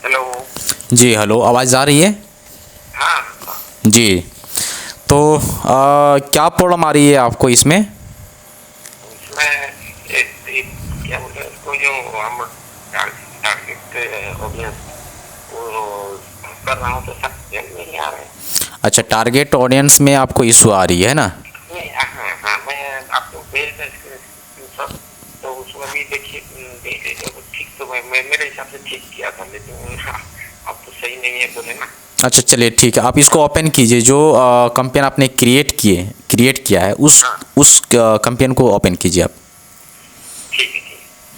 Hello. जी hello, आवाज़ आ रही है? हाँ। जी। तो क्या प्रॉब्लम आ रही है आपको इसमें? इसमें एक क्या बोलते हैं उसको, जो हम टारगेट ऑडियंस वो कर रहा हूँ तो सब्सक्राइब नहीं आ रहे। अच्छा, टारगेट ऑडियंस में आपको इशू आ रही है ना? नहीं, हाँ हाँ, मैं आपको भेज सब, तो उसमें भी देखिए, देख लीजिए तो ठीक, तो मैं मेरे हिसाब से ठीक किया था, लेकिन अब तो सही नहीं है बोले ना। अच्छा चलिए ठीक है, आप इसको ओपन कीजिए। जो कैंपेन आपने क्रिएट किया है हाँ, उस कैंपेन को ओपन कीजिए आप। ठीक है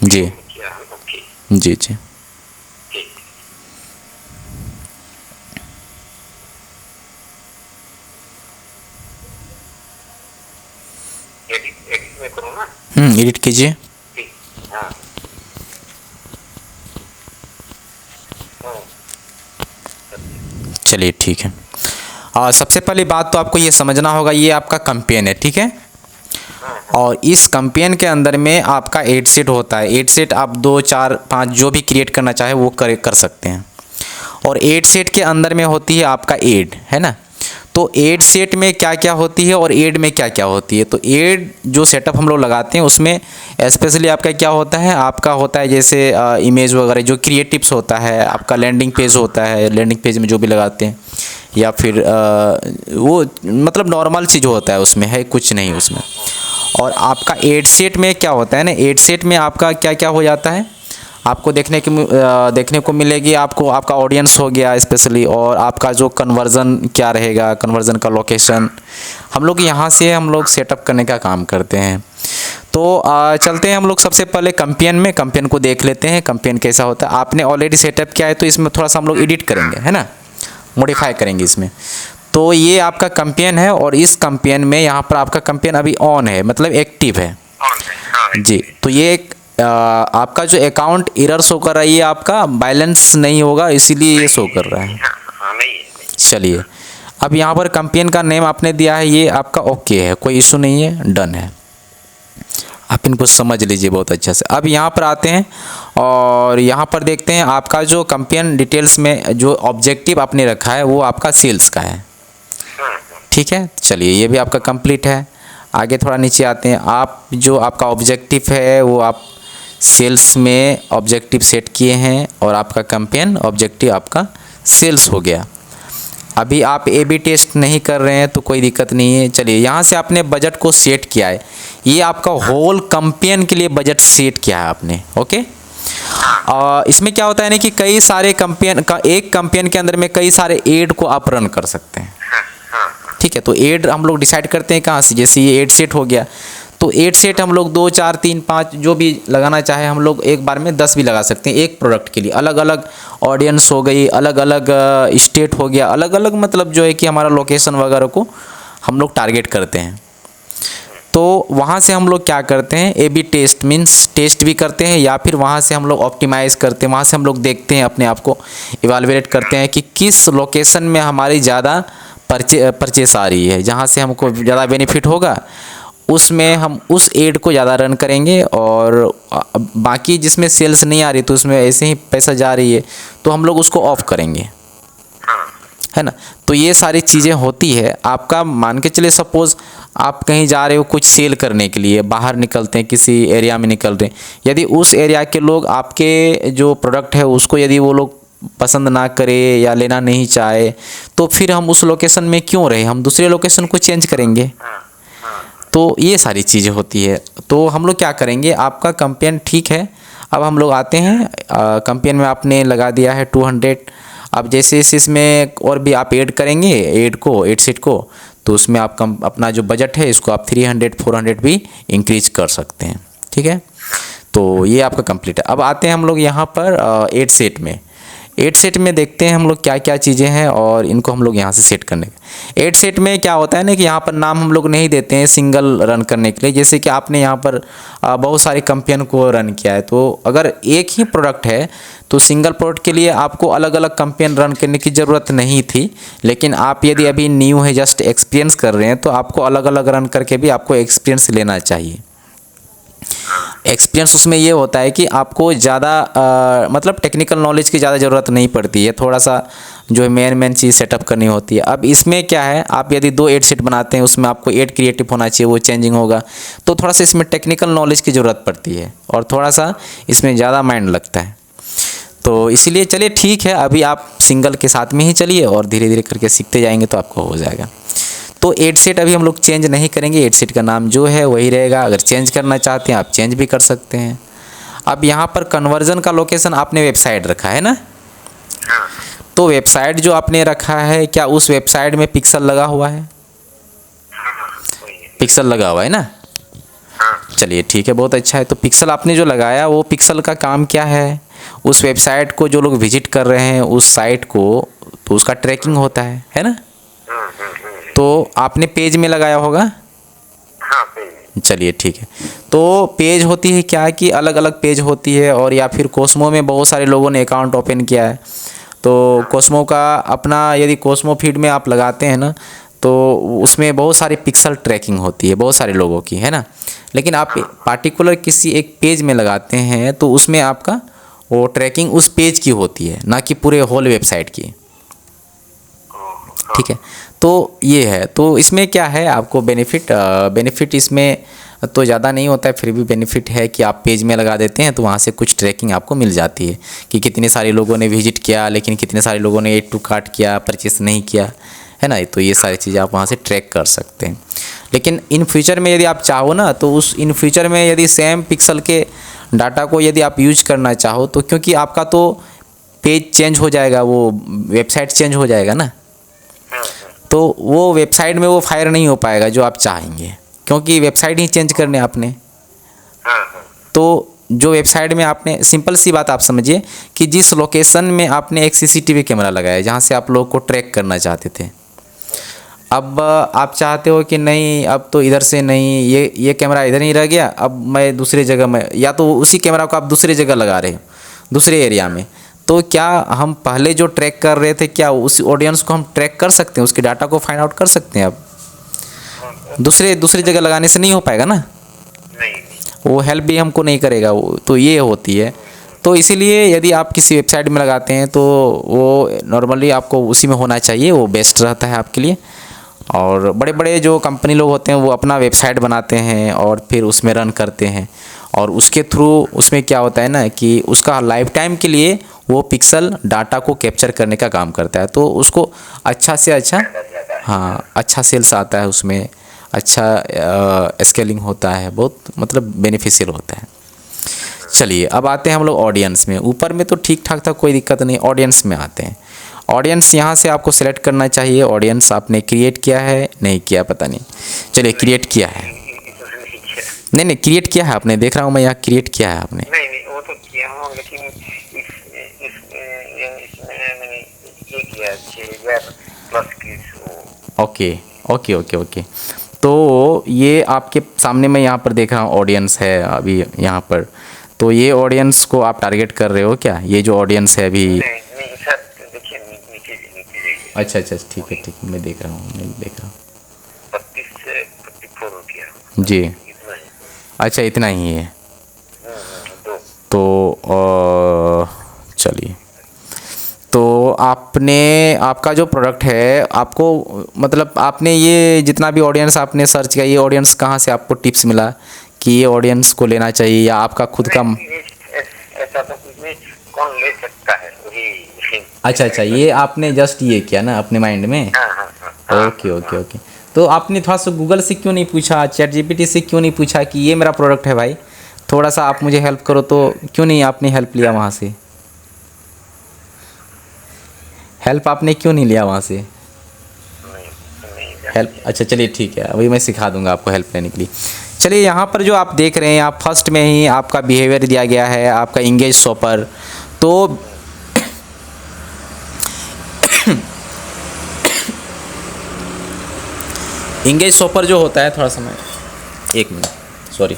ठीक जी है, किया है तो ठीक। जी जी। ठीक। एडिट एडिट में करो ना। एडिट कीजिए। ठीक। हाँ हाँ। चलिए ठीक है। सबसे पहली बात तो आपको ये समझना होगा, ये आपका कैंपेन है, ठीक है। और इस कैंपेन के अंदर में आपका एड सेट होता है। एड सेट आप 2 4 5 जो भी क्रिएट करना चाहे वो कर सकते हैं। और एड सेट के अंदर में होती है आपका एड, है ना। तो एड सेट में क्या क्या होती है और एड में क्या क्या होती है। तो एड जो सेटअप हम लोग लगाते हैं उसमें स्पेशली आपका क्या होता है, आपका होता है जैसे इमेज वगैरह जो क्रिएटिव्स होता है, आपका लैंडिंग पेज होता है, लैंडिंग पेज में जो भी लगाते हैं, या फिर वो मतलब नॉर्मल चीज़ होता है, उसमें है कुछ नहीं उसमें। और आपका एड सेट में क्या होता है ना, एड सेट में आपका क्या क्या हो जाता है आपको देखने को मिलेगी। आपको आपका ऑडियंस हो गया स्पेशली, और आपका जो कन्वर्ज़न क्या रहेगा, कन्वर्ज़न का लोकेशन हम लोग यहाँ से हम लोग सेटअप करने का काम करते हैं। तो चलते हैं हम लोग सबसे पहले कैंपेन को देख लेते हैं, कैंपेन कैसा होता है। आपने ऑलरेडी सेटअप किया है तो इसमें थोड़ा सा हम लोग एडिट करेंगे, है ना, मॉडिफाई करेंगे इसमें। तो ये आपका कैंपेन है, और इस कैंपेन में यहाँ पर आपका कैंपेन अभी ऑन है, मतलब एक्टिव है जी। तो ये आपका जो अकाउंट एरर शो कर रही है, आपका बैलेंस नहीं होगा, इसीलिए ये शो कर रहा है। नहीं। चलिए, अब यहाँ पर कैंपेन का नेम आपने दिया है, ये आपका ओके है, कोई इशू नहीं है, डन है। आप इनको समझ लीजिए बहुत अच्छा से। अब यहाँ पर आते हैं और यहाँ पर देखते हैं आपका जो कैंपेन डिटेल्स में जो ऑब्जेक्टिव आपने रखा है वो आपका सेल्स का है, ठीक है। चलिए, ये भी आपका कंप्लीट है। आगे थोड़ा नीचे आते हैं। आप जो आपका ऑब्जेक्टिव है वो आप सेल्स में ऑब्जेक्टिव सेट किए हैं, और आपका कैंपेन ऑब्जेक्टिव आपका सेल्स हो गया। अभी आप ए बी टेस्ट नहीं कर रहे हैं तो कोई दिक्कत नहीं है। चलिए, यहाँ से आपने बजट को सेट किया है, ये आपका होल कैंपेन के लिए बजट सेट किया है आपने, ओके। इसमें क्या होता है ना कि कई सारे कैंपेन का, एक कैंपेन के अंदर में कई सारे एड को आप रन कर सकते हैं, ठीक है। तो एड हम लोग डिसाइड करते हैं कहाँ से, जैसे ये एड सेट हो गया, तो एड सेट हम लोग 2 4 3 5 जो भी लगाना चाहे हम लोग एक बार में 10 भी लगा सकते हैं एक प्रोडक्ट के लिए। अलग अलग ऑडियंस हो गई, अलग अलग स्टेट हो गया, अलग अलग मतलब जो है कि हमारा लोकेशन वगैरह को हम लोग टारगेट करते हैं। तो वहाँ से हम लोग क्या करते हैं, A B test means test भी करते हैं, या फिर वहाँ से हम लोग ऑप्टिमाइज़ करते हैं। वहाँ से हम लोग देखते हैं, अपने आप को इवालुएट करते हैं कि किस लोकेशन में हमारी ज़्यादा परचेस आ रही है, जहाँ से हमको ज़्यादा बेनिफिट होगा उसमें हम उस एड को ज़्यादा रन करेंगे। और बाकी जिसमें सेल्स नहीं आ रही तो उसमें ऐसे ही पैसा जा रही है तो हम लोग उसको ऑफ करेंगे, है ना। तो ये सारी चीज़ें होती है। आपका मान के चलिए सपोज़ आप कहीं जा रहे हो कुछ सेल करने के लिए, बाहर निकलते हैं, किसी एरिया में निकल रहे हैं, यदि उस एरिया के लोग आपके जो प्रोडक्ट है उसको यदि वो लोग पसंद ना करे या लेना नहीं चाहे, तो फिर हम उस लोकेशन में क्यों रहे, हम दूसरे लोकेशन को चेंज करेंगे। तो ये सारी चीज़ें होती है। तो हम लोग क्या करेंगे, आपका कैंपेन ठीक है। अब हम लोग आते हैं, कैंपेन में आपने लगा दिया है 200। अब जैसे इसमें और भी आप ऐड करेंगे एड सेट को, तो उसमें आप अपना जो बजट है इसको आप 300 400 भी इंक्रीज कर सकते हैं, ठीक है। तो ये आपका कंप्लीट है। अब आते हैं हम लोग यहाँ पर एड सेट में। एड सेट में देखते हैं हम लोग क्या क्या चीज़ें हैं, और इनको हम लोग यहाँ से सेट करने का। एड सेट में क्या होता है ना कि यहाँ पर नाम हम लोग नहीं देते हैं सिंगल रन करने के लिए। जैसे कि आपने यहाँ पर बहुत सारे कैंपेन को रन किया है, तो अगर एक ही प्रोडक्ट है तो सिंगल प्रोडक्ट के लिए आपको अलग अलग कैंपेन रन करने की ज़रूरत नहीं थी। लेकिन आप यदि अभी न्यू है, जस्ट एक्सपीरियंस कर रहे हैं, तो आपको अलग अलग रन करके भी आपको एक्सपीरियंस लेना चाहिए। एक्सपीरियंस उसमें ये होता है कि आपको ज़्यादा मतलब टेक्निकल नॉलेज की ज़्यादा ज़रूरत नहीं पड़ती है, थोड़ा सा जो है मेन चीज़ सेटअप करनी होती है। अब इसमें क्या है, आप यदि 2 एड सेट बनाते हैं उसमें आपको एड क्रिएटिव होना चाहिए, वो चेंजिंग होगा, तो थोड़ा सा इसमें टेक्निकल नॉलेज की ज़रूरत पड़ती है और थोड़ा सा इसमें ज़्यादा माइंड लगता है। तो इसीलिए चलिए ठीक है, अभी आप सिंगल के साथ में ही चलिए और धीरे धीरे करके सीखते जाएंगे तो आपको हो जाएगा। तो 8 सेट अभी हम लोग चेंज नहीं करेंगे, 8 सेट का नाम जो है वही रहेगा। अगर चेंज करना चाहते हैं आप चेंज भी कर सकते हैं। अब यहाँ पर कन्वर्जन का लोकेशन आपने वेबसाइट रखा है ना, हाँ तो वेबसाइट जो आपने रखा है क्या उस वेबसाइट में पिक्सल लगा हुआ है? हाँ वही है। पिक्सल लगा हुआ है ना, हाँ चलिए ठीक है, बहुत अच्छा है। तो पिक्सल आपने जो लगाया वो पिक्सल का काम क्या है, उस वेबसाइट को जो लोग विजिट कर रहे हैं उस साइट को, तो उसका ट्रैकिंग होता है ना। तो आपने पेज में लगाया होगा, हाँ पेज। चलिए ठीक है। तो पेज होती है क्या कि अलग अलग पेज होती है, और या फिर कोस्मो में बहुत सारे लोगों ने अकाउंट ओपन किया है, तो कोस्मो का अपना यदि कोस्मो फीड में आप लगाते हैं ना तो उसमें बहुत सारी पिक्सल ट्रैकिंग होती है बहुत सारे लोगों की, है ना। लेकिन आप पार्टिकुलर किसी एक पेज में लगाते हैं तो उसमें आपका वो ट्रैकिंग उस पेज की होती है, ना कि पूरे होल वेबसाइट की, ठीक है। तो ये है, तो इसमें क्या है आपको बेनिफिट इसमें तो ज़्यादा नहीं होता है, फिर भी बेनिफिट है कि आप पेज में लगा देते हैं तो वहाँ से कुछ ट्रैकिंग आपको मिल जाती है कि कितने सारे लोगों ने विजिट किया, लेकिन कितने सारे लोगों ने एड टू कार्ट किया, परचेस नहीं किया, है ना। तो ये सारी चीज़ें आप वहाँ से ट्रैक कर सकते हैं। लेकिन इन फ्यूचर में यदि आप चाहो ना तो उस इन फ्यूचर में यदि सेम पिक्सल के डाटा को यदि आप यूज करना चाहो तो, क्योंकि आपका तो पेज चेंज हो जाएगा, वो वेबसाइट चेंज हो जाएगा ना, तो वो वेबसाइट में वो फायर नहीं हो पाएगा जो आप चाहेंगे, क्योंकि वेबसाइट ही चेंज करने आपने। तो जो वेबसाइट में आपने, सिंपल सी बात आप समझिए कि जिस लोकेशन में आपने एक सीसीटीवी कैमरा लगाया जहाँ से आप लोगों को ट्रैक करना चाहते थे, अब आप चाहते हो कि नहीं अब तो इधर से नहीं, ये कैमरा इधर नहीं रह गया, अब मैं दूसरी जगह में, या तो उसी कैमरा को आप दूसरी जगह लगा रहे हो दूसरे एरिया में, तो क्या हम पहले जो ट्रैक कर रहे थे क्या उस ऑडियंस को हम ट्रैक कर सकते हैं, उसके डाटा को फाइंड आउट कर सकते हैं? अब दूसरी जगह लगाने से नहीं हो पाएगा ना, वो हेल्प भी हमको नहीं करेगा वो, तो ये होती है। तो इसीलिए यदि आप किसी वेबसाइट में लगाते हैं तो वो नॉर्मली आपको उसी में होना चाहिए, वो बेस्ट रहता है आपके लिए। और बड़े बड़े जो कंपनी लोग होते हैं वो अपना वेबसाइट बनाते हैं और फिर उसमें रन करते हैं, और उसके थ्रू उसमें क्या होता है ना कि उसका लाइफ टाइम के लिए वो पिक्सल डाटा को कैप्चर करने का काम करता है, तो उसको अच्छा से अच्छा, हाँ अच्छा सेल्स आता है उसमें, अच्छा स्केलिंग होता है, बहुत मतलब बेनिफिशियल होता है। चलिए अब आते हैं हम लोग ऑडियंस में। ऊपर में तो ठीक ठाक था, कोई दिक्कत नहीं, ऑडियंस में आते हैं। ऑडियंस यहाँ से आपको सेलेक्ट करना चाहिए। ऑडियंस आपने क्रिएट किया है नहीं किया पता नहीं, चलिए क्रिएट किया है, नहीं क्रिएट किया है आपने, देख रहा हूँ मैं यहाँ क्रिएट किया है आपने। नहीं वो तो किया हूँ, लेकिन इसमें मैंने ये किया 6000+ की। ओके ओके ओके ओके, तो ये आपके सामने मैं यहाँ पर देख रहा हूँ ऑडियंस है अभी यहाँ पर, तो ये ऑडियंस को आप टारगेट कर रहे हो क्या, ये जो ऑडियंस है अभी? नहीं सर, देखिए नीचे जाइए। अच्छा ठीक है मैं देख रहा हूँ 32 से 54 रुपया जी, इतना है। अच्छा इतना ही है। दो तो चलिए, तो आपका जो प्रोडक्ट है आपको, मतलब आपने ये जितना भी ऑडियंस आपने सर्च किया, ये ऑडियंस कहाँ से आपको टिप्स मिला कि ये ऑडियंस को लेना चाहिए, या आपका खुद का? ऐसा तो कुछ नहीं, कौन ले सकता है वही। अच्छा ये आपने जस्ट ये किया ना अपने माइंड में? हाँ। ओके। तो आपने थोड़ा सा गूगल से क्यों नहीं पूछा, चैट जीपीटी से क्यों नहीं पूछा कि ये मेरा प्रोडक्ट है भाई, थोड़ा सा आप मुझे हेल्प करो, तो क्यों नहीं आपने हेल्प लिया वहाँ से? हेल्प आपने क्यों नहीं लिया वहाँ से हेल्प? अच्छा चलिए ठीक है, अभी मैं सिखा दूंगा आपको हेल्प लेने के लिए। चलिए यहाँ पर जो आप देख रहे हैं, आप फर्स्ट में ही आपका बिहेवियर दिया गया है, आपका इंगेज शॉपर। तो इंगेज शॉपर जो होता है, थोड़ा सा मैं 1 मिनट सॉरी,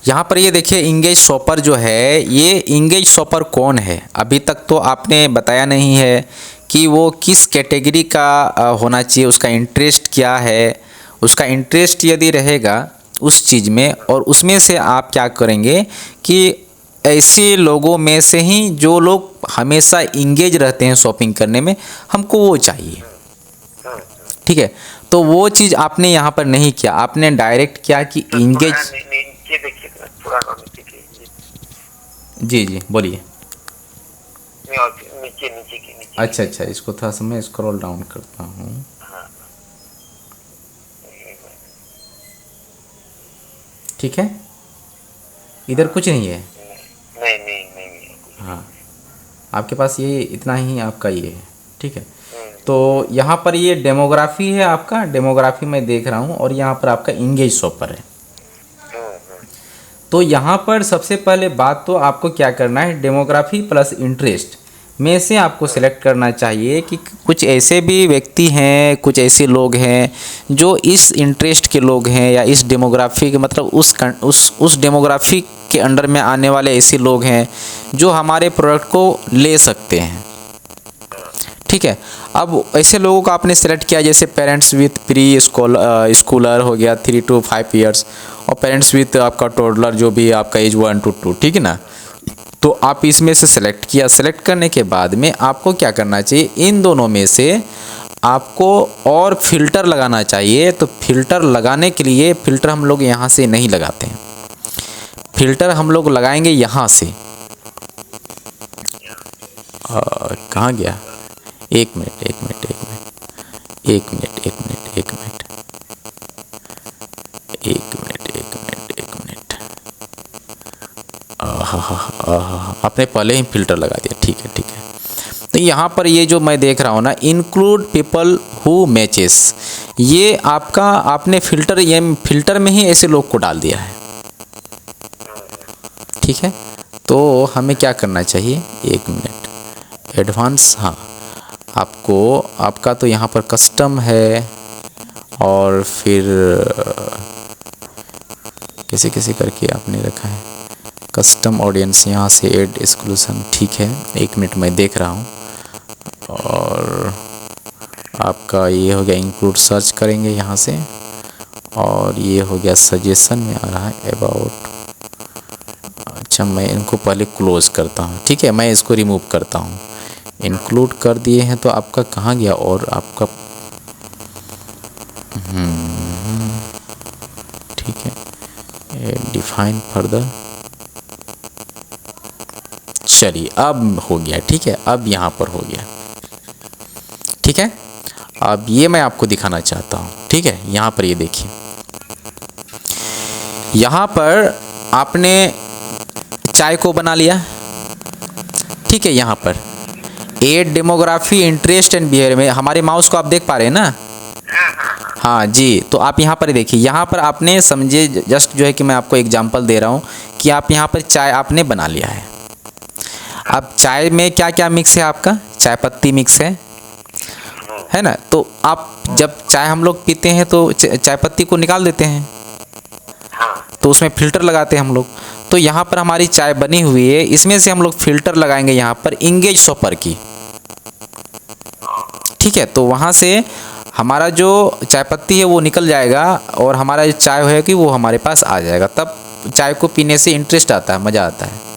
यहाँ पर ये देखिए इंगेज शॉपर जो है, ये इंगेज शॉपर कौन है? अभी तक तो आपने बताया नहीं है कि वो किस कैटेगरी का होना चाहिए, उसका इंटरेस्ट क्या है। उसका इंटरेस्ट यदि रहेगा उस चीज़ में, और उसमें से आप क्या करेंगे कि ऐसे लोगों में से ही जो लोग हमेशा इंगेज रहते हैं शॉपिंग करने में, हमको वो चाहिए। ठीक है, तो वो चीज़ आपने यहाँ पर नहीं किया, आपने डायरेक्ट क्या कि इंगेज। नीचे देखिए थोड़ा और नीचे कीजिए। जी जी बोलिए। नहीं, और नीचे नीचे की नीचे। अच्छा अच्छा, इसको थोड़ा सा मैं स्क्रॉल डाउन करता हूँ। हाँ, ठीक है, इधर कुछ नहीं है। नहीं नहीं नहीं नहीं। हाँ, आपके पास ये इतना ही आपका ये है। ठीक है, तो यहाँ पर ये डेमोग्राफी है आपका, डेमोग्राफी मैं देख रहा हूँ, और यहाँ पर आपका इंगेज शॉपर है। तो यहाँ पर सबसे पहले बात तो आपको क्या करना है, डेमोग्राफी प्लस इंटरेस्ट में से आपको सेलेक्ट करना चाहिए कि कुछ ऐसे भी व्यक्ति हैं, कुछ ऐसे लोग हैं जो इस इंटरेस्ट के लोग हैं, या इस डेमोग्राफी के मतलब उस डेमोग्राफी के अंडर में आने वाले ऐसे लोग हैं जो हमारे प्रोडक्ट को ले सकते हैं। ठीक है, अब ऐसे लोगों को आपने सेलेक्ट किया, जैसे पेरेंट्स विथ प्री स्कूलर हो गया 3 to 5 ईयर्स, और पेरेंट्स विथ आपका टोडलर जो भी आपका एज 1 to 2। ठीक है ना, तो आप इसमें से सेलेक्ट किया। सेलेक्ट करने के बाद में आपको क्या करना चाहिए, इन दोनों में से आपको और फिल्टर लगाना चाहिए। तो फिल्टर लगाने के लिए, फिल्टर हम लोग यहाँ से नहीं लगाते हैं, फिल्टर हम लोग लगाएंगे यहाँ से। कहाँ गया? एक मिनट एक मिनट एक मिनट एक मिनट एक मिनट एक मिनट एक मिनट एक मिनट एक मिनट आपने पहले ही फिल्टर लगा दिया। ठीक है ठीक है, तो यहाँ पर ये जो मैं देख रहा हूँ ना, इंक्लूड पीपल हु मैचेस, ये आपका आपने फिल्टर, ये फिल्टर में ही ऐसे लोग को डाल दिया है। ठीक है, तो हमें क्या करना चाहिए, एक मिनट, एडवांस, हाँ आपको, आपका तो यहाँ पर कस्टम है, और फिर कैसे कैसे करके आपने रखा है कस्टम ऑडियंस, यहाँ से ऐड एक्सक्लूसन। ठीक है, एक मिनट मैं देख रहा हूँ। और आपका ये हो गया इंक्लूड, सर्च करेंगे यहाँ से, और ये हो गया सजेशन में आ रहा है अबाउट। अच्छा, मैं इनको पहले क्लोज करता हूँ। ठीक है, मैं इसको रिमूव करता हूँ। इंक्लूड कर दिए हैं, तो आपका कहाँ गया, और आपका ठीक है, डिफाइन फर्दर, चलिए अब हो गया। ठीक है, अब यहाँ पर हो गया। ठीक है, अब ये मैं आपको दिखाना चाहता हूँ। ठीक है, यहाँ पर ये देखिए, यहाँ पर आपने चाय को बना लिया। ठीक है, यहाँ पर ad demography interest and behaviour में हमारे माउस को आप देख पा रहे हैं ना? हाँ जी, तो आप यहाँ पर देखिए, यहाँ पर आपने समझे, जस्ट जो है कि मैं आपको एग्जांपल दे रहा हूँ कि आप यहाँ पर चाय आपने बना लिया है। अब चाय में क्या क्या मिक्स है, आपका चाय पत्ती मिक्स है ना? तो आप जब चाय हम लोग पीते हैं तो चाय पत्ती को निकाल देते हैं, तो उसमें फ़िल्टर लगाते हैं हम लोग। तो यहाँ पर हमारी चाय बनी हुई है, इसमें से हम लोग फ़िल्टर लगाएंगे यहाँ पर इंगेज शॉपर की। ठीक है, तो वहाँ से हमारा जो चाय पत्ती है वो निकल जाएगा, और हमारा जो चाय है कि वो हमारे पास आ जाएगा। तब चाय को पीने से इंटरेस्ट आता है, मज़ा आता है।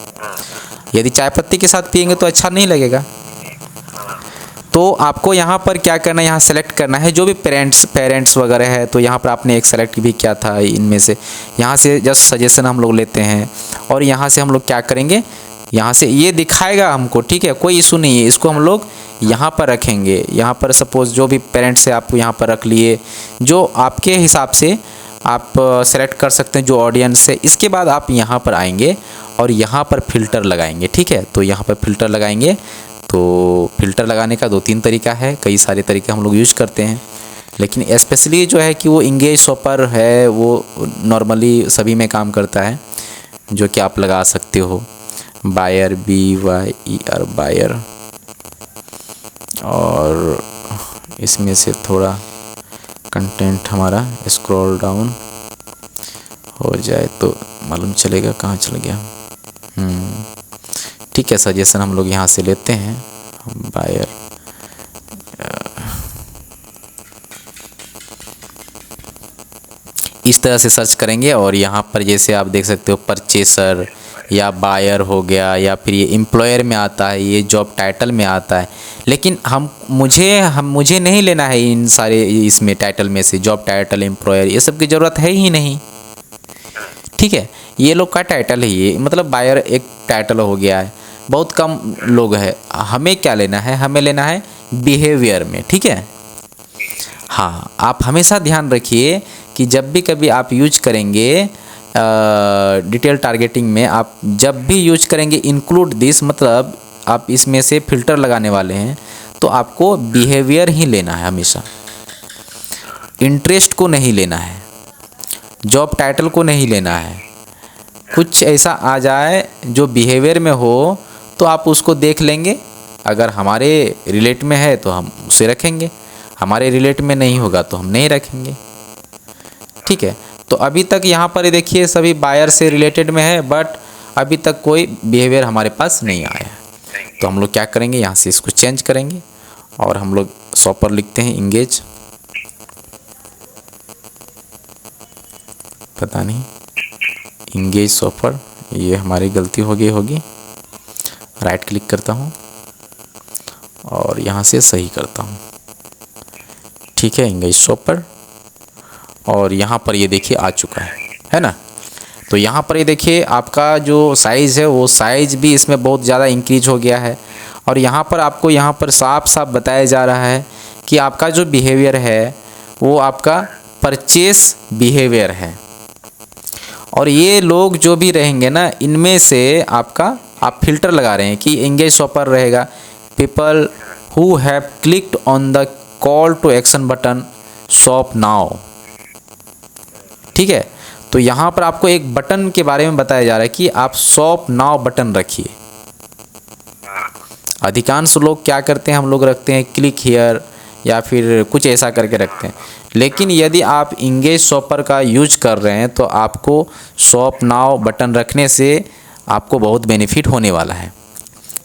यदि चाय पत्ती के साथ पिएंगे तो अच्छा नहीं लगेगा। तो आपको यहाँ पर क्या करना है, यहाँ सेलेक्ट करना है जो भी पेरेंट्स वगैरह है। तो यहाँ पर आपने एक सेलेक्ट भी किया था इनमें से, यहाँ से जस्ट सजेशन हम लोग लेते हैं, और यहाँ से हम लोग क्या करेंगे, यहाँ से ये दिखाएगा हमको। ठीक है, कोई इशू नहीं है, इसको हम लोग यहाँ पर रखेंगे। यहाँ पर सपोज़ जो भी पेरेंट्स है आप यहाँ पर रख लिए, जो आपके हिसाब से आप सेलेक्ट कर सकते हैं, जो ऑडियंस है। इसके बाद आप यहाँ पर आएंगे और यहाँ पर फ़िल्टर लगाएंगे। ठीक है, तो यहाँ पर फ़िल्टर लगाएंगे। तो फ़िल्टर लगाने का 2-3 तरीका है, कई सारे तरीके हम लोग यूज़ करते हैं, लेकिन स्पेशली जो है कि वो इंगेज शॉपर है, वो नॉर्मली सभी में काम करता है, जो कि आप लगा सकते हो। बायर, BYER बायर, और इसमें से थोड़ा कंटेंट हमारा स्क्रॉल डाउन, हो जाए तो मालूम चलेगा कहाँ चल गया। ठीक है, सजेशन हम लोग यहाँ से लेते हैं। बायर इस तरह से सर्च करेंगे और यहाँ पर जैसे आप देख सकते हो परचेसर या बायर हो गया, या फिर ये एम्प्लॉयर में आता है, ये जॉब टाइटल में आता है। लेकिन मुझे नहीं लेना है इन सारे इसमें टाइटल में से, जॉब टाइटल, एम्प्लॉयर, ये सब की ज़रूरत है ही नहीं। ठीक है, ये लोग का टाइटल है, ये मतलब बायर एक टाइटल हो गया है, बहुत कम लोग है। हमें क्या लेना है, हमें लेना है बिहेवियर में। ठीक है, हाँ, आप हमेशा ध्यान रखिए कि जब भी कभी आप यूज करेंगे डिटेल टारगेटिंग में, आप जब भी यूज करेंगे इंक्लूड दिस, मतलब आप इसमें से फ़िल्टर लगाने वाले हैं तो आपको बिहेवियर ही लेना है हमेशा, इंटरेस्ट को नहीं लेना है, जॉब टाइटल को नहीं लेना है। कुछ ऐसा आ जाए जो बिहेवियर में हो तो आप उसको देख लेंगे, अगर हमारे रिलेट में है तो हम उसे रखेंगे, हमारे रिलेट में नहीं होगा तो हम नहीं रखेंगे। ठीक है, तो अभी तक यहाँ पर देखिए सभी बायर से रिलेटेड में है, बट अभी तक कोई बिहेवियर हमारे पास नहीं आया है। तो हम लोग क्या करेंगे, यहाँ से इसको चेंज करेंगे और हम लोग शॉपर लिखते हैं इंगेज, पता नहीं इंगेज शॉपर, ये हमारी गलती हो गई होगी। राइट क्लिक करता हूँ और यहाँ से सही करता हूँ। ठीक है, इंगेज शॉपर, और यहाँ पर ये देखिए आ चुका है ना। तो यहाँ पर ये देखिए आपका जो साइज़ है वो साइज़ भी इसमें बहुत ज़्यादा इंक्रीज हो गया है। और यहाँ पर आपको यहाँ पर साफ साफ बताया जा रहा है कि आपका जो बिहेवियर है वो आपका परचेस बिहेवियर है। और ये लोग जो भी रहेंगे ना, इनमें से आपका आप फिल्टर लगा रहे हैं कि एंगेज शॉपर रहेगा people who have clicked on the call to action button shop now. ठीक है, तो यहाँ पर आपको एक बटन के बारे में बताया जा रहा है कि आप शॉप नाउ बटन रखिए। अधिकांश लोग क्या करते हैं, हम लोग रखते हैं क्लिक हियर या फिर कुछ ऐसा करके रखते हैं। लेकिन यदि आप इंगेज शॉपर का यूज कर रहे हैं तो आपको शॉप नाउ बटन रखने से आपको बहुत बेनिफिट होने वाला है,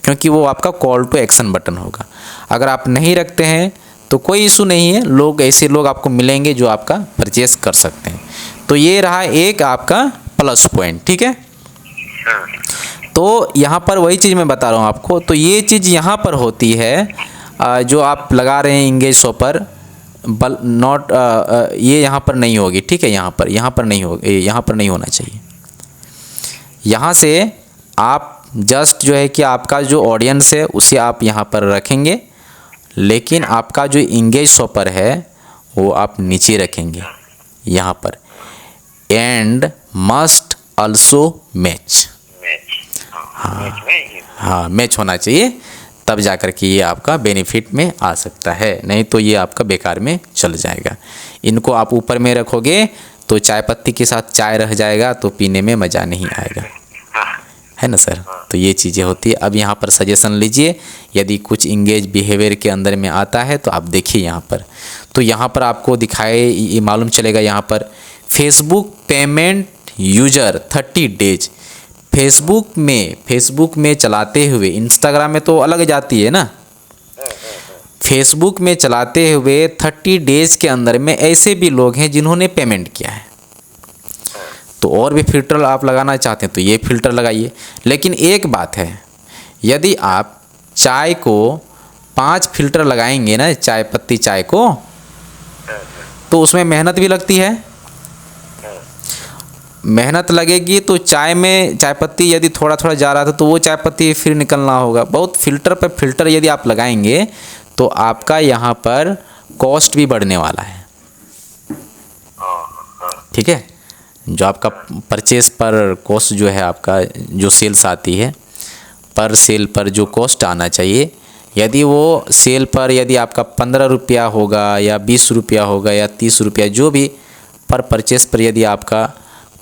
क्योंकि वो आपका कॉल टू एक्शन बटन होगा। अगर आप नहीं रखते हैं तो कोई इशू नहीं है, लोग ऐसे लोग आपको मिलेंगे जो आपका परचेस कर सकते हैं। तो ये रहा एक आपका प्लस पॉइंट। ठीक है, तो यहाँ पर वही चीज़ मैं बता रहा हूँ आपको। तो ये चीज़ यहाँ पर होती है जो आप लगा रहे हैं इंगेज शॉपर, नॉट ये यहाँ पर नहीं होगी। ठीक है, यहाँ पर नहीं होगी, यहाँ पर नहीं होना चाहिए। यहाँ से आप जस्ट जो है कि आपका जो ऑडियंस है उसे आप यहाँ पर रखेंगे, लेकिन आपका जो इंगेज शॉपर है वो आप नीचे रखेंगे यहाँ पर। एंड मस्ट आल्सो मैच, हाँ मैच होना चाहिए, तब जाकर के ये आपका बेनिफिट में आ सकता है, नहीं तो ये आपका बेकार में चल जाएगा। इनको आप ऊपर में रखोगे तो चाय पत्ती के साथ चाय रह जाएगा तो पीने में मज़ा नहीं आएगा, है ना सर। तो ये चीज़ें होती है। अब यहाँ पर सजेशन लीजिए, यदि कुछ इंगेज बिहेवियर के अंदर में आता है तो आप देखिए यहाँ पर। तो यहाँ पर आपको दिखाए ये मालूम चलेगा, यहाँ पर Facebook payment user 30 days. Facebook में चलाते हुए, इंस्टाग्राम में तो अलग जाती है ना, फेसबुक में चलाते हुए 30 डेज के अंदर में ऐसे भी लोग हैं जिन्होंने पेमेंट किया है। तो और भी फ़िल्टर आप लगाना चाहते हैं तो ये फ़िल्टर लगाइए। लेकिन एक बात है, यदि आप चाय को 5 फ़िल्टर लगाएंगे ना, चाय पत्ती चाय को, तो उसमें मेहनत भी लगती है। मेहनत लगेगी तो चाय में चाय पत्ती यदि थोड़ा थोड़ा जा रहा था तो वो चाय पत्ती फिर निकलना होगा। बहुत फ़िल्टर पर फ़िल्टर यदि आप लगाएंगे तो आपका यहाँ पर कॉस्ट भी बढ़ने वाला है। ठीक है, जो आपका परचेस पर कॉस्ट जो है, आपका जो सेल्स आती है पर सेल पर जो कॉस्ट आना चाहिए, यदि वो सेल पर यदि आपका 15 रुपया होगा या 20 रुपया होगा या 30 रुपया, जो भी पर परचेस पर यदि आपका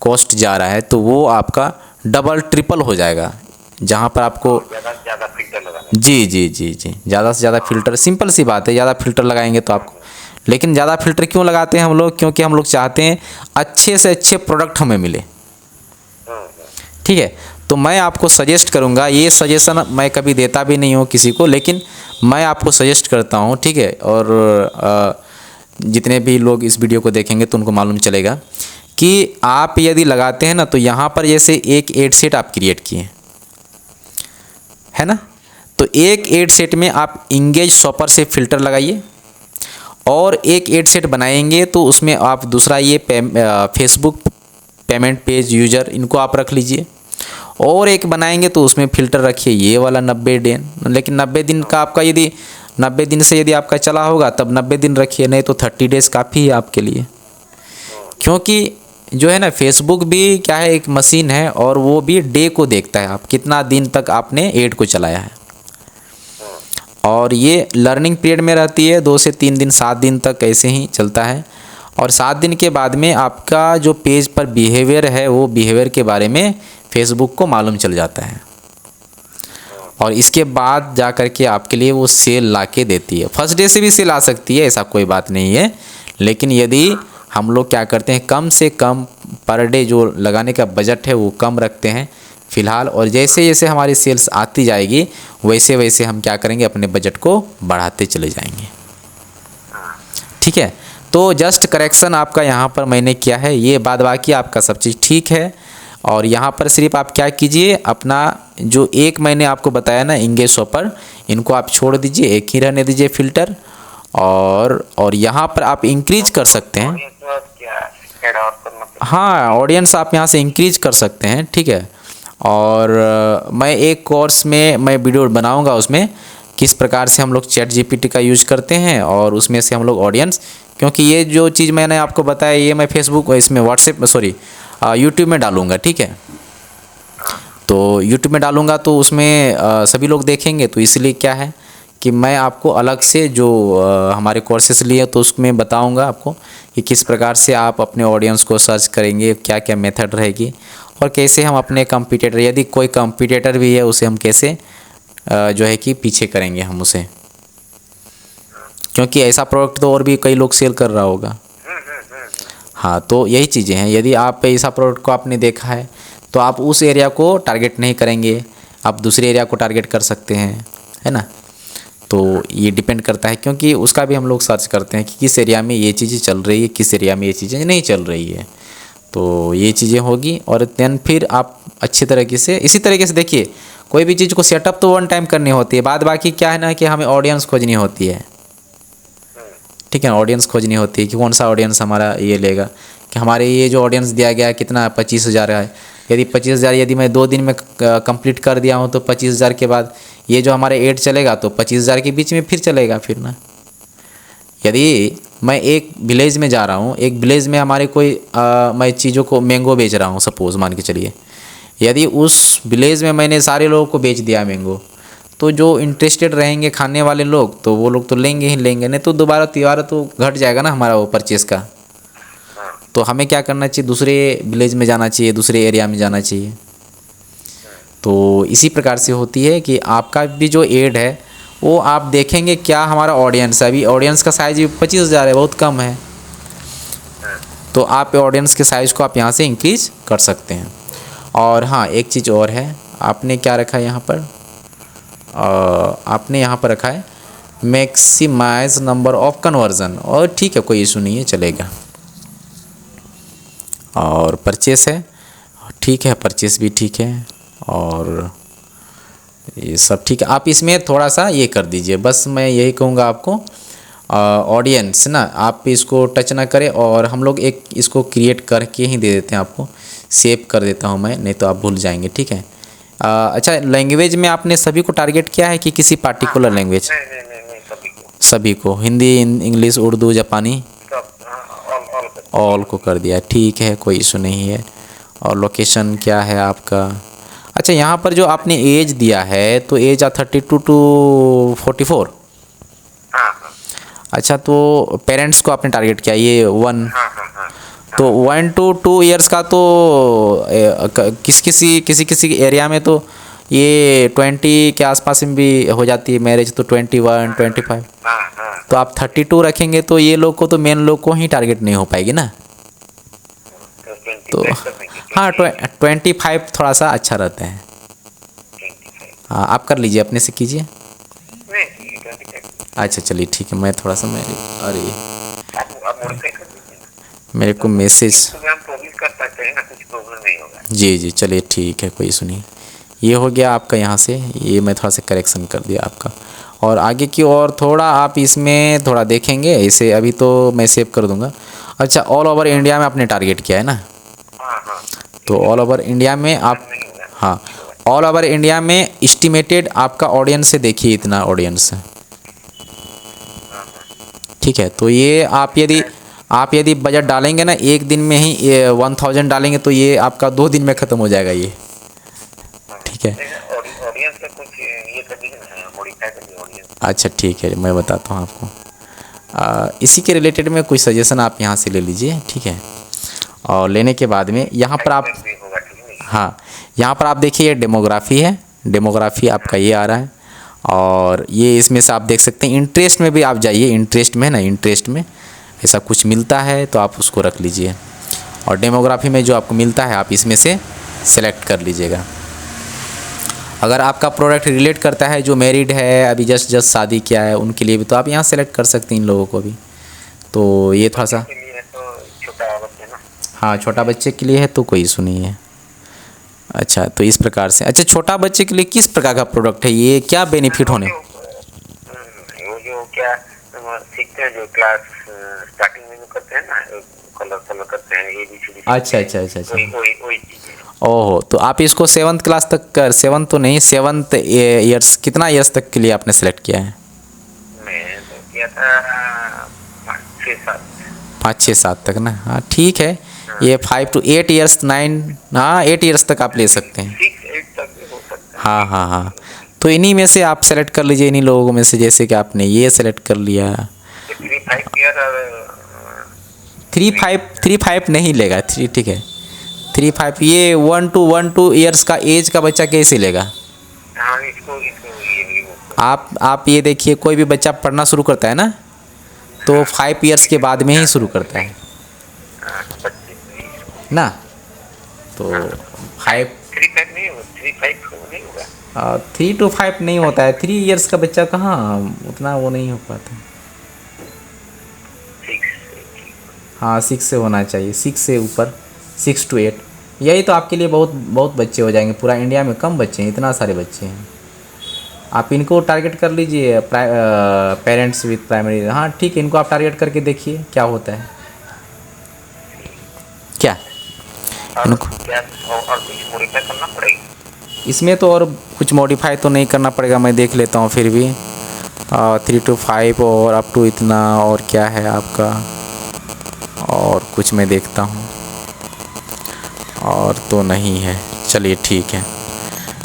कॉस्ट जा रहा है तो वो आपका डबल ट्रिपल हो जाएगा। जहाँ पर आपको ज़्यादा फिल्टर लगाना, जी ज़्यादा से ज़्यादा फ़िल्टर, सिंपल सी बात है, ज़्यादा फ़िल्टर लगाएंगे तो आपको। लेकिन ज़्यादा फ़िल्टर क्यों लगाते हैं हम लोग? क्योंकि हम लोग चाहते हैं अच्छे से अच्छे प्रोडक्ट हमें मिले। ठीक है, तो मैं आपको सजेस्ट करूँगा, ये सजेशन मैं कभी देता भी नहीं हूँ किसी को, लेकिन मैं आपको सजेस्ट करता हूँ, ठीक है। और जितने भी लोग इस वीडियो को देखेंगे तो उनको मालूम चलेगा कि आप यदि लगाते हैं ना, तो यहाँ पर जैसे एक एड सेट आप क्रिएट किए है ना, तो एक एड सेट में आप इंगेज शॉपर से फ़िल्टर लगाइए, और एक एड सेट बनाएंगे तो उसमें आप दूसरा ये फेसबुक पेमेंट पेज यूज़र, इनको आप रख लीजिए। और एक बनाएंगे तो उसमें फ़िल्टर रखिए ये वाला 90 दिन, लेकिन 90 दिन का आपका यदि 90 दिन से यदि आपका चला होगा तब 90 दिन रखिए, नहीं तो 30 डेज़ काफ़ी है आपके लिए। क्योंकि जो है ना, फेसबुक भी क्या है, एक मशीन है, और वो भी डे को देखता है, आप कितना दिन तक आपने ऐड को चलाया है। और ये लर्निंग पीरियड में रहती है, 2 से 3 दिन, 7 दिन तक ऐसे ही चलता है। और 7 दिन के बाद में आपका जो पेज पर बिहेवियर है, वो बिहेवियर के बारे में फेसबुक को मालूम चल जाता है, और इसके बाद जा कर के आपके लिए वो सेल ला के देती है। फर्स्ट डे से भी सेल आ सकती है, ऐसा कोई बात नहीं है, लेकिन यदि हम लोग क्या करते हैं, कम से कम पर डे जो लगाने का बजट है वो कम रखते हैं फ़िलहाल, और जैसे जैसे हमारी सेल्स आती जाएगी वैसे वैसे हम क्या करेंगे, अपने बजट को बढ़ाते चले जाएंगे। ठीक है, तो जस्ट करेक्शन आपका यहाँ पर मैंने किया है, ये बाद बाकी आपका सब चीज़ ठीक है। और यहाँ पर सिर्फ आप क्या कीजिए, अपना जो एक मैंने आपको बताया ना इंगेज शॉपर, इनको आप छोड़ दीजिए, एक ही रहने दीजिए फ़िल्टर। और यहाँ पर आप इंक्रीज कर सकते हैं, हाँ ऑडियंस आप यहाँ से इंक्रीज कर सकते हैं, ठीक है। और मैं एक कोर्स में मैं वीडियो बनाऊंगा, उसमें किस प्रकार से हम लोग चैट जीपीटी का यूज़ करते हैं, और उसमें से हम लोग ऑडियंस, क्योंकि ये जो चीज़ मैंने आपको बताया ये मैं फेसबुक इसमें व्हाट्सएप यूट्यूब में डालूँगा, ठीक है। तो यूट्यूब में डालूँगा तो उसमें सभी लोग देखेंगे, तो इसलिए क्या है कि मैं आपको अलग से जो हमारे कोर्सेस लिए तो उसमें बताऊंगा आपको कि किस प्रकार से आप अपने ऑडियंस को सर्च करेंगे, क्या क्या मेथड रहेगी, और कैसे हम अपने कंपटीटर, यदि कोई कंपटीटर भी है उसे हम कैसे जो है कि पीछे करेंगे हम उसे, क्योंकि ऐसा प्रोडक्ट तो और भी कई लोग सेल कर रहा होगा। हाँ, तो यही चीज़ें हैं, यदि आप ऐसा प्रोडक्ट को आपने देखा है तो आप उस एरिया को टारगेट नहीं करेंगे, आप दूसरे एरिया को टारगेट कर सकते हैं, है ना। तो ये डिपेंड करता है, क्योंकि उसका भी हम लोग सर्च करते हैं कि किस एरिया में ये चीज़ें चल रही है, किस एरिया में ये चीज़ें नहीं चल रही है। तो ये चीज़ें होगी, और देन फिर आप अच्छी तरीके से इसी तरीके से देखिए, कोई भी चीज़ को सेटअप तो 1 टाइम करनी होती है, बाद बाकी क्या है ना कि हमें ऑडियंस खोजनी होती है, ठीक है। ऑडियंस खोजनी होती है कि कौन सा ऑडियंस हमारा ये लेगा, कि हमारे ये जो ऑडियंस दिया गया है कितना 25,000 है, यदि 25,000 यदि मैं 2 दिन में कंप्लीट कर दिया हूँ तो 25,000 के बाद ये जो हमारे ऐड चलेगा तो 25,000 के बीच में फिर चलेगा फिर ना। यदि मैं एक विलेज में जा रहा हूँ, एक विलेज में हमारे कोई मैं चीज़ों को मैंगो बेच रहा हूँ, सपोज़ मान के चलिए, यदि उस विलेज में मैंने सारे लोगों को बेच दिया मैंगो, तो जो इंटरेस्टेड रहेंगे खाने वाले लोग तो वो लोग तो लेंगे ही लेंगे, नहीं तो दोबारा तिबारा तो घट जाएगा ना हमारा वो परचेस का। तो हमें क्या करना चाहिए, दूसरे विलेज में जाना चाहिए, दूसरे एरिया में जाना चाहिए। तो इसी प्रकार से होती है कि आपका भी जो ऐड है वो आप देखेंगे क्या हमारा ऑडियंस है। अभी ऑडियंस का साइज़ भी 25,000 है, बहुत कम है, तो आप ऑडियंस के साइज़ को आप यहाँ से इंक्रीज कर सकते हैं। और हाँ, एक चीज़ और है, आपने क्या रखा है यहाँ पर, आपने यहाँ पर रखा है मैक्सिमाइज नंबर ऑफ कन्वर्जन, और ठीक है कोई इशू नहीं है, चलेगा। और परचेस है, ठीक है, परचेस भी ठीक है, और ये सब ठीक है। आप इसमें थोड़ा सा ये कर दीजिए, बस मैं यही कहूँगा आपको, ऑडियंस ना आप इसको टच ना करें, और हम लोग एक इसको क्रिएट करके ही दे देते हैं आपको, सेव कर देता हूँ मैं, नहीं तो आप भूल जाएंगे, ठीक है। अच्छा, लैंग्वेज में आपने सभी को टारगेट किया है कि किसी पार्टिकुलर लैंग्वेज? नहीं, सभी को, हिंदी, इंग्लिश, उर्दू, जापानी, ऑल को कर दिया, ठीक है, कोई इशू नहीं है। और लोकेशन क्या है आपका? अच्छा, यहाँ पर जो आपने एज दिया है तो एज 32 टू 44। अच्छा, तो पेरेंट्स को आपने टारगेट किया ये 1, तो 1 to 2 ईयर्स का तो किसी एरिया में तो ये 20 के आसपास में भी हो जाती है मैरिज, तो 21, 25। हाँ हाँ। तो आप 32 रखेंगे तो ये लोग को तो मेन लोग को ही टारगेट नहीं हो पाएगी ना। तो 25 तो तक करनेंगे, हाँ 25 थोड़ा सा अच्छा रहता है। 25 हाँ आप कर लीजिए, अपने से कीजिए। नहीं, 25। अच्छा चलिए ठीक है, मैं थोड़ा सा मेरे अरे आप मॉडिफाई कर दीजिए ना। मेरे को मैसेज, तो हम पब्लिश कर सकते हैं ना, कुछ प्रॉब्लम नहीं होगा। जी जी चलिए ठीक है, कोई सुनिए। ये हो गया आपका यहाँ से, ये मैं थोड़ा सा करेक्शन कर दिया आपका। और आगे की और थोड़ा आप इसमें थोड़ा देखेंगे, इसे अभी तो मैं सेव कर दूंगा। अच्छा, ऑल ओवर इंडिया में आपने टारगेट किया है ना, हाँ हाँ। तो ऑल ओवर इंडिया में आप, नहीं होगा। हाँ ऑल ओवर इंडिया में एस्टिमेटेड आपका ऑडियंस से देखिए इतना ऑडियंस है, ठीक है। तो ये आप यदि बजट डालेंगे ना, एक दिन में ही ये 1000 डालेंगे तो ये आपका 2 दिन में ख़त्म हो जाएगा ये, ठीक है। ऑडियंस से कुछ ये कर दीजिए ना, मॉडिफाई कर दीजिए ऑडियंस। अच्छा ठीक है, मैं बताता हूँ आपको। इसी के रिलेटेड में कोई सजेशन आप यहाँ से ले लीजिए, ठीक है। और लेने के बाद में यहाँ पर आप, भी होगा, ठीक नहीं? हाँ यहाँ पर आप देखिए, ये डेमोग्राफी है, डेमोग्राफी आपका ये आ रहा है। और ये इसमें से आप देख सकते हैं, इंटरेस्ट में भी आप जाइए, इंटरेस्ट में ना, इंटरेस्ट में ऐसा कुछ मिलता है तो आप उसको रख लीजिए। और डेमोग्राफी में जो आपको मिलता है आप इसमें से सेलेक्ट कर लीजिएगा। अगर आपका प्रोडक्ट रिलेट करता है जो मैरिड है, अभी जस्ट शादी किया है, उनके लिए भी तो आप यहाँ सेलेक्ट कर सकते हैं इन लोगों को भी। तो ये थोड़ा सा, के लिए तो छोटा बच्चा ना। हाँ छोटा बच्चे के लिए है तो कोई इशू नहीं है। अच्छा तो इस प्रकार से, अच्छा छोटा बच्चे के लिए किस प्रकार का प्रोडक्ट है ये, क्या बेनिफिट होने? वो जो क्या सीखते हैं, जो क्लास स्टार्टिंग में जो करते हैं ना, कलर करते हैं, ABCD। अच्छा अच्छा अच्छा अच्छा, वही चीज़ है। ओहो, तो आप इसको 7th क्लास तक कर, 7th तो नहीं, 7th ईयर्स, कितना ईयर्स तक के लिए आपने सेलेक्ट किया है? मैं तो किया था 5-6-7। 5-6-7 तक ना, हाँ ठीक है। ये 5 to 8 ईयर्स, 9, हाँ 8 ईयर्स तक आप ले सकते हैं। 6-8 तक भी हो सकता है। हाँ हाँ हाँ, तो इन्हीं में से आप सेलेक्ट कर लीजिए, इन्हीं लोगों में से, जैसे कि आपने ये सेलेक्ट कर लिया। 3-5 ईयर और 3-5 नहीं लेगा, 3 ठीक है। 3-5 ये 1 to 1 ईयर्स का एज का बच्चा कैसे लेगा? हाँ, इसको ये भी आप ये देखिए, कोई भी बच्चा पढ़ना शुरू करता है ना, तो 5 ईयर्स के बाद में ही शुरू करता है ना। तो 3-5 नहीं होगा, 3-5 नहीं होगा। 3 to 5 नहीं होता है, 3 ईयर्स का बच्चा कहाँ उतना वो नहीं हो पाता। 6। हाँ 6 से होना चाहिए, 6 से ऊपर, 6 to 8, यही तो आपके लिए बहुत बहुत बच्चे हो जाएंगे। पूरा इंडिया में कम बच्चे हैं, इतना सारे बच्चे हैं। आप इनको टारगेट कर लीजिए, पेरेंट्स विद प्राइमरी, हाँ ठीक है, इनको आप टारगेट करके देखिए क्या होता है, क्या इनको क्या और कुछ मॉडिफाई करना पड़ेगा इसमें? तो और कुछ मॉडिफाई तो नहीं करना पड़ेगा, मैं देख लेता हूँ फिर भी। 3 to 5 और अप टू इतना, और क्या है आपका, और कुछ मैं देखता हूँ, और तो नहीं है। चलिए ठीक है,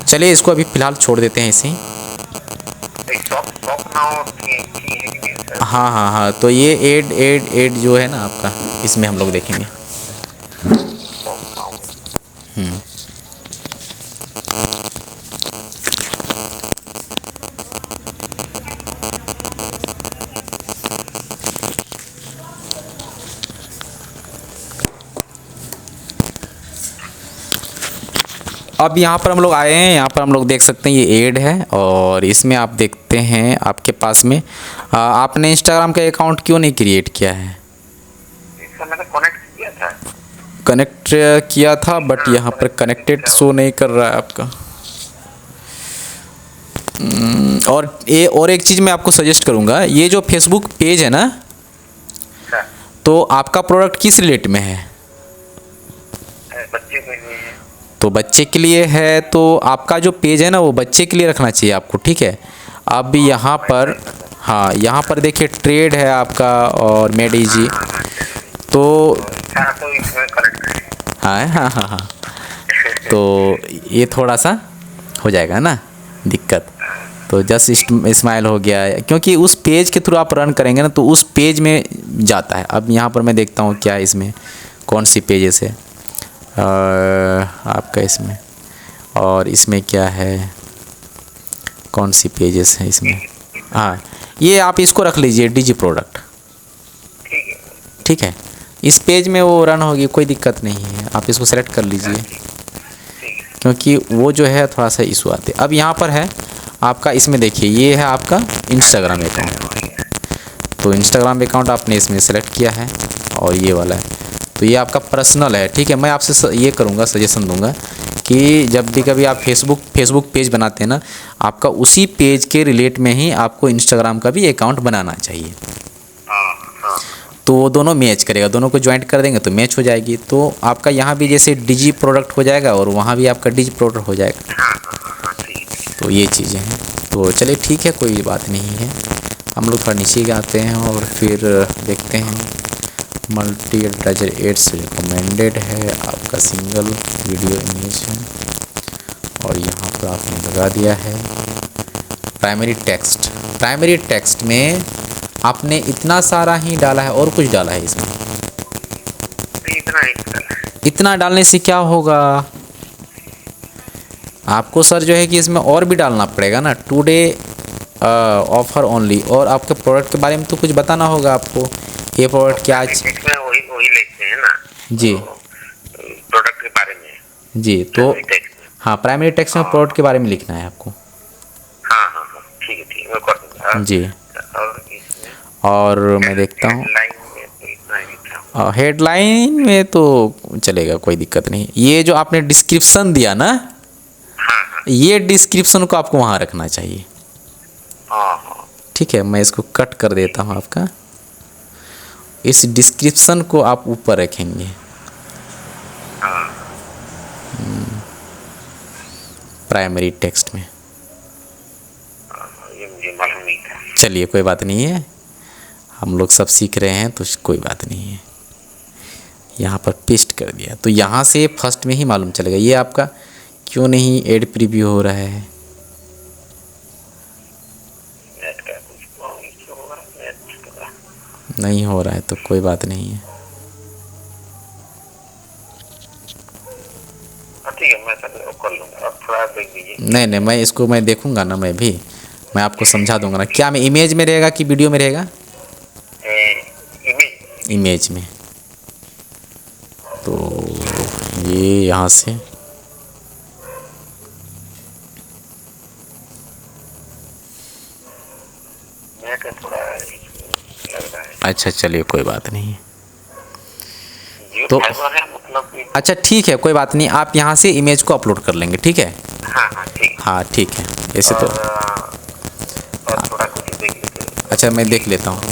चलिए इसको अभी फ़िलहाल छोड़ देते हैं इसे। शॉप ना हो कि है कि नहीं सर? हाँ हाँ हाँ, तो ये एड जो है ना आपका, इसमें हम लोग देखेंगे। शॉप ना हो। अब यहाँ पर हम लोग आए हैं, यहाँ पर हम लोग देख सकते हैं ये एड है, और इसमें आप देखते हैं आपके पास में आपने इंस्टाग्राम का अकाउंट क्यों नहीं क्रिएट किया है? इसका मैंने कनेक्ट किया था। कनेक्ट किया था, बट यहाँ पर कनेक्टेड शो नहीं कर रहा है आपका। और एक चीज़ मैं आपको सजेस्ट करूँगा, ये जो फेसबुक पेज है ना, तो आपका प्रोडक्ट किस रिलेट में है? बच्चे के लिए है। तो बच्चे के लिए है, तो आपका जो पेज है ना वो बच्चे के लिए रखना चाहिए आपको, ठीक है। अब यहाँ पर, हाँ यहाँ पर देखिए ट्रेड है आपका और मेड इजी, तो इसमें कनेक्ट हाँ हाँ हाँ हाँ, तो ये थोड़ा सा हो जाएगा ना दिक्कत। तो जस्ट स्माइल हो गया है, क्योंकि उस पेज के थ्रू आप रन करेंगे ना तो उस पेज में जाता है। अब यहाँ पर मैं देखता हूँ क्या है इसमें, कौन सी पेजेस है आपका इसमें, और इसमें क्या है, कौन सी पेजेस हैं इसमें। हाँ, ये आप इसको रख लीजिए डिजी प्रोडक्ट। ठीक है। ठीक है, इस पेज में वो रन होगी, कोई दिक्कत नहीं है, आप इसको सेलेक्ट कर लीजिए, ठीक है। क्योंकि वो जो है थोड़ा सा इशू आते। अब यहाँ पर है आपका, इसमें देखिए ये है आपका इंस्टाग्राम अकाउंट। तो इंस्टाग्राम अकाउंट आपने इसमें सेलेक्ट किया है और ये वाला है, तो ये आपका पर्सनल है। ठीक है, मैं आपसे ये करूँगा, सजेशन दूंगा कि जब भी कभी आप फेसबुक पेज बनाते हैं ना, आपका उसी पेज के रिलेट में ही आपको इंस्टाग्राम का भी अकाउंट बनाना चाहिए। तो वो दोनों मैच करेगा, दोनों को ज्वाइंट कर देंगे तो मैच हो जाएगी। तो आपका यहाँ भी जैसे डिजी प्रोडक्ट हो जाएगा और वहाँ भी आपका डिजी प्रोडक्ट हो जाएगा। तो ये चीज़ें हैं। तो चलिए ठीक है, कोई बात नहीं है। हम लोग थोड़ा नीचे आते हैं और फिर देखते हैं। मल्टी एडवर्टाइजर एड्स रिकमेंडेड है, आपका सिंगल वीडियो इमेज है और यहाँ पर आपने लगा दिया है प्राइमरी टेक्स्ट में आपने इतना सारा ही डाला है और कुछ डाला है इसमें? इतना डालने से क्या होगा, आपको सर जो है कि इसमें और भी डालना पड़ेगा ना। टुडे ऑफर ओनली, और आपके प्रोडक्ट के बारे में तो कुछ बताना होगा आपको, ये प्रोडक्ट क्या वही लिखते हैं ना जी, प्रोडक्ट के बारे में जी। तो हाँ, प्राइमरी टेक्स्ट में प्रोडक्ट के बारे में लिखना है आपको। हाँ, ठीक है, मैं कर दूंगा जी। और मैं देखता हूँ हेडलाइन में तो चलेगा, कोई दिक्कत नहीं। ये जो आपने डिस्क्रिप्शन दिया ना, ये डिस्क्रिप्शन को आपको वहाँ रखना चाहिए। ठीक है, मैं इसको कट कर देता हूँ आपका। इस डिस्क्रिप्शन को आप ऊपर रखेंगे। प्राइमरी टेक्स्ट में। ये मुझे मालूम नहीं था। चलिए कोई बात नहीं है, हम लोग सब सीख रहे हैं तो कोई बात नहीं है। यहाँ पर पेस्ट कर दिया तो यहाँ से फर्स्ट में ही मालूम चलेगा। ये आपका क्यों नहीं एड प्रीव्यू हो रहा है? नहीं हो रहा है तो कोई बात नहीं है। ठीक है, मैं कर लूँगा, आप थोड़ा देख लीजिए। नहीं, मैं इसको मैं देखूंगा ना, मैं आपको समझा दूंगा ना। क्या मैं इमेज में रहेगा कि वीडियो में रहेगा? इमेज में। तो ये यहाँ से अच्छा, चलिए कोई बात नहीं। तो अच्छा ठीक है, कोई बात नहीं, आप यहाँ से इमेज को अपलोड कर लेंगे। ठीक है, हाँ ठीक है। ऐसे तो अच्छा, मैं देख लेता हूँ।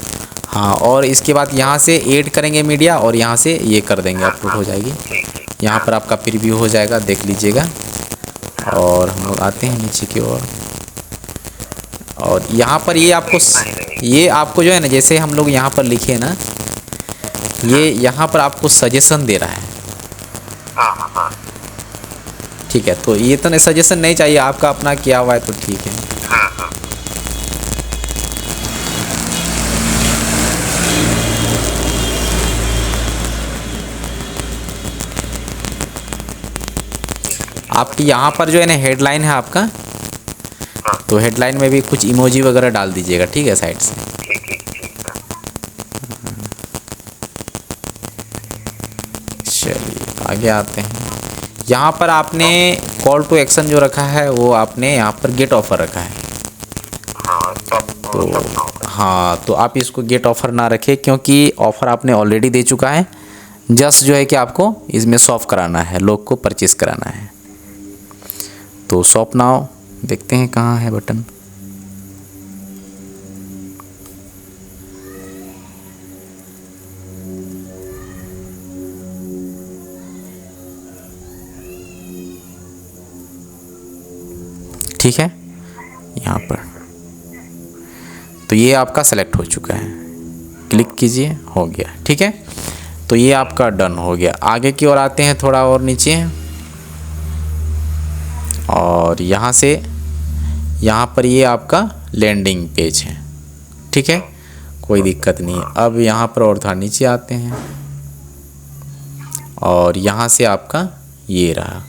हाँ, और इसके बाद यहाँ से ऐड करेंगे मीडिया और यहाँ से ये कर देंगे, अपलोड हो जाएगी। यहाँ पर आपका प्रीव्यू हो जाएगा, देख लीजिएगा। और हम लोग आते हैं नीचे की ओर, और यहाँ पर ये आपको जो है ना, जैसे हम लोग यहाँ पर लिखे ना, ये यहाँ पर आपको सजेशन दे रहा है। ठीक है, तो ये तो सजेशन नहीं चाहिए, आपका अपना किया हुआ है तो ठीक है। आपकी यहाँ पर जो है ना हेडलाइन है आपका, तो हेडलाइन में भी कुछ इमोजी वगैरह डाल दीजिएगा। ठीक है, साइड से। चलिए आगे आते हैं। यहाँ पर आपने कॉल टू एक्शन जो रखा है वो आपने यहाँ पर गेट ऑफर रखा है। तो हाँ, तो आप इसको गेट ऑफर ना रखें, क्योंकि ऑफ़र आपने ऑलरेडी दे चुका है। जस्ट जो है कि आपको इसमें शॉप कराना है, लोग को परचेस कराना है। तो शॉप नाउ देखते हैं कहाँ है बटन। ठीक है, यहाँ पर तो ये आपका सेलेक्ट हो चुका है, क्लिक कीजिए, हो गया। ठीक है, तो ये आपका डन हो गया। आगे की ओर आते हैं, थोड़ा और नीचे, और यहाँ से यहाँ पर ये आपका लैंडिंग पेज है। ठीक है, कोई दिक्कत नहीं। अब यहाँ पर और थोड़ा नीचे आते हैं, और यहाँ से आपका ये रहा,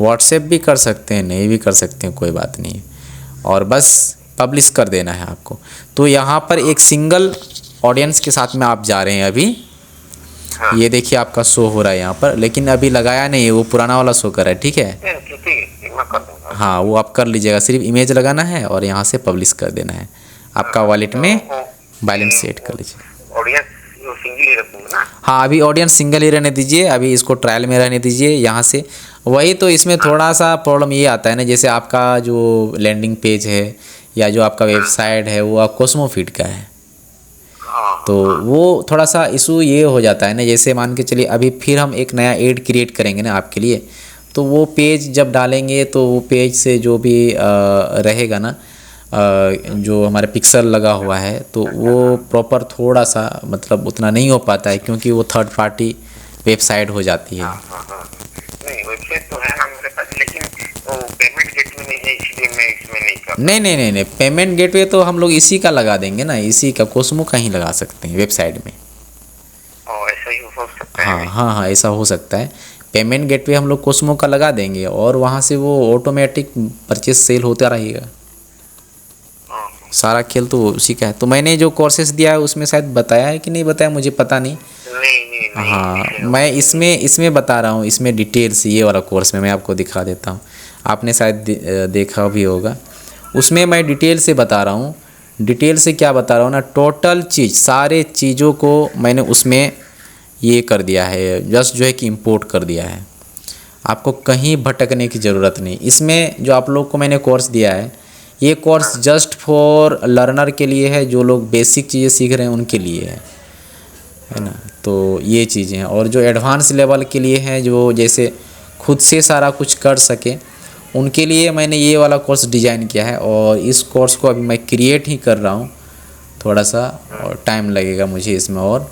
व्हाट्सएप भी कर सकते हैं, नहीं भी कर सकते हैं, कोई बात नहीं है। और बस पब्लिश कर देना है आपको। तो यहाँ पर एक सिंगल ऑडियंस के साथ में आप जा रहे हैं अभी। हाँ। ये देखिए आपका शो हो रहा है यहाँ पर, लेकिन अभी लगाया नहीं है, वो पुराना वाला शो कर रहा है। ठीक है, ठीक है, मैं कर दूंगा। हाँ वो आप कर लीजिएगा। सिर्फ इमेज लगाना है और यहाँ से पब्लिश कर देना है। आपका वॉलेट में बैलेंस सेट कर लीजिए। ऑडियंस सिंगल ही रखूंगा ना? हाँ अभी ऑडियंस सिंगल ही रहने दीजिए, अभी इसको ट्रायल में रहने दीजिए। यहाँ से वही तो इसमें थोड़ा सा प्रॉब्लम ये आता है ना, जैसे आपका जो लैंडिंग पेज है या जो आपका वेबसाइट है वो कोस्मो फीड का है, तो वो थोड़ा सा इशू ये हो जाता है ना। जैसे मान के चलिए अभी फिर हम एक नया ऐड क्रिएट करेंगे ना आपके लिए, तो वो पेज जब डालेंगे तो वो पेज से जो भी रहेगा ना, जो हमारे पिक्सल लगा हुआ है, तो वो प्रॉपर थोड़ा सा मतलब उतना नहीं हो पाता है, क्योंकि वो थर्ड पार्टी वेबसाइट हो जाती है। नहीं वेबसाइट तो है ना मेरे पास, लेकिन वो पेमेंट गेटवे नहीं है, इसलिए मैं इसमें नहीं कर। नहीं, पेमेंट गेटवे तो हम लोग इसी का लगा देंगे ना, इसी का कोस्मो का ही लगा सकते हैं वेबसाइट में। ऐसा ही हो सकता है? हाँ ऐसा हो सकता है। पेमेंट गेटवे हम लोग कोस्मो का लगा देंगे और वहाँ से वो ऑटोमेटिक परचेस सेल होता रहेगा। सारा खेल तो उसी का है। तो मैंने जो कोर्सेस दिया है उसमें शायद बताया है कि नहीं बताया, मुझे पता नहीं। नहीं। हाँ मैं इसमें बता रहा हूँ, इसमें डिटेल्स ये वाला कोर्स में मैं आपको दिखा देता हूँ। आपने शायद देखा भी होगा, उसमें मैं डिटेल से बता रहा हूँ। डिटेल से क्या बता रहा हूँ ना, टोटल चीज़ सारे चीज़ों को मैंने उसमें ये कर दिया है, जस्ट जो है कि इंपोर्ट कर दिया है। आपको कहीं भटकने की ज़रूरत नहीं। इसमें जो आप लोग को मैंने कोर्स दिया है, ये कोर्स जस्ट फॉर लर्नर के लिए है, जो लोग बेसिक चीज़ें सीख रहे हैं उनके लिए है ना। तो ये चीज़ें हैं, और जो एडवांस लेवल के लिए हैं, जो जैसे खुद से सारा कुछ कर सके, उनके लिए मैंने ये वाला कोर्स डिज़ाइन किया है। और इस कोर्स को अभी मैं क्रिएट ही कर रहा हूँ, थोड़ा सा और टाइम लगेगा मुझे इसमें। और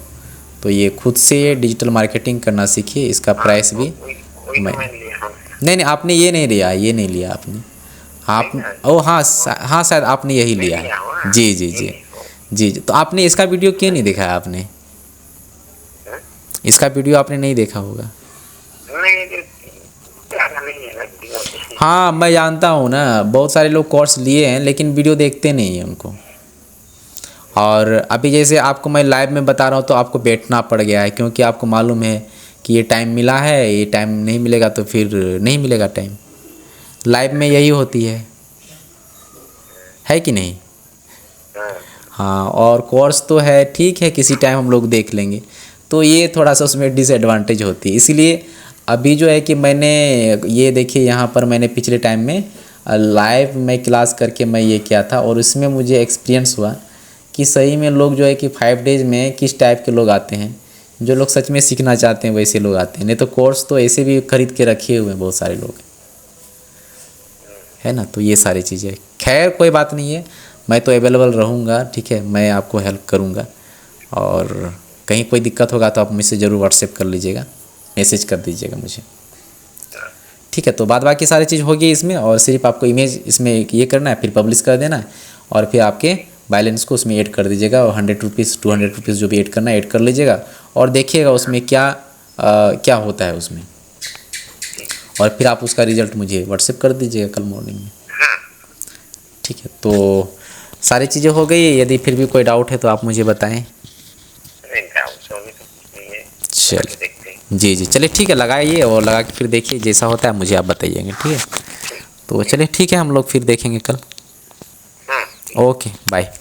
तो ये खुद से डिजिटल मार्केटिंग करना सीखिए। इसका प्राइस भी नहीं आपने ये नहीं लिया आपने आप हाँ शायद आपने यही लिया है। जी। तो आपने इसका वीडियो क्यों नहीं देखा है? आपने इसका वीडियो आपने नहीं देखा होगा। हाँ मैं जानता हूँ ना, बहुत सारे लोग कोर्स लिए हैं लेकिन वीडियो देखते नहीं हैं उनको। और अभी जैसे आपको मैं लाइव में बता रहा हूँ तो आपको बैठना पड़ गया है, क्योंकि आपको मालूम है कि ये टाइम मिला है, ये टाइम नहीं मिलेगा तो फिर नहीं मिलेगा टाइम। लाइव में यही होती है कि नहीं? हाँ, और कोर्स तो है ठीक है, किसी टाइम हम लोग देख लेंगे, तो ये थोड़ा सा उसमें डिसएडवांटेज होती है। इसीलिए अभी जो है कि मैंने ये देखिए यहाँ पर मैंने पिछले टाइम में लाइव में क्लास करके मैं ये किया था, और इसमें मुझे एक्सपीरियंस हुआ कि सही में लोग जो है कि 5 डेज़ में किस टाइप के लोग आते हैं। जो लोग सच में सीखना चाहते हैं वैसे लोग आते हैं, नहीं तो कोर्स तो ऐसे भी खरीद के रखे हुए हैं बहुत सारे लोग, है ना। तो ये सारी चीज़ें, खैर कोई बात नहीं है, मैं तो अवेलेबल रहूँगा। ठीक है, मैं आपको हेल्प करूँगा, और कहीं कोई दिक्कत होगा तो आप मुझसे ज़रूर व्हाट्सएप कर लीजिएगा, मैसेज कर दीजिएगा मुझे। ठीक है, तो बाद बाकी सारी चीज़ होगी इसमें, और सिर्फ आपको इमेज इसमें ये करना है, फिर पब्लिश कर देना है, और फिर आपके बैलेंस को उसमें ऐड कर दीजिएगा, और 100 रुपीज़ 200 रुपीज़ जो भी ऐड करना है ऐड कर लीजिएगा, और देखिएगा उसमें क्या होता है उसमें, और फिर आप उसका रिज़ल्ट मुझे व्हाट्सएप कर दीजिएगा कल मॉर्निंग में। ठीक है, तो सारी चीज़ें हो गई। यदि फिर भी कोई डाउट है तो आप मुझे बताएं। चलिए जी चलिए ठीक है, लगाइए और लगा के फिर देखिए, जैसा होता है मुझे आप बताइएगा। ठीक है, तो चलिए ठीक है, हम लोग फिर देखेंगे कल। Okay bye.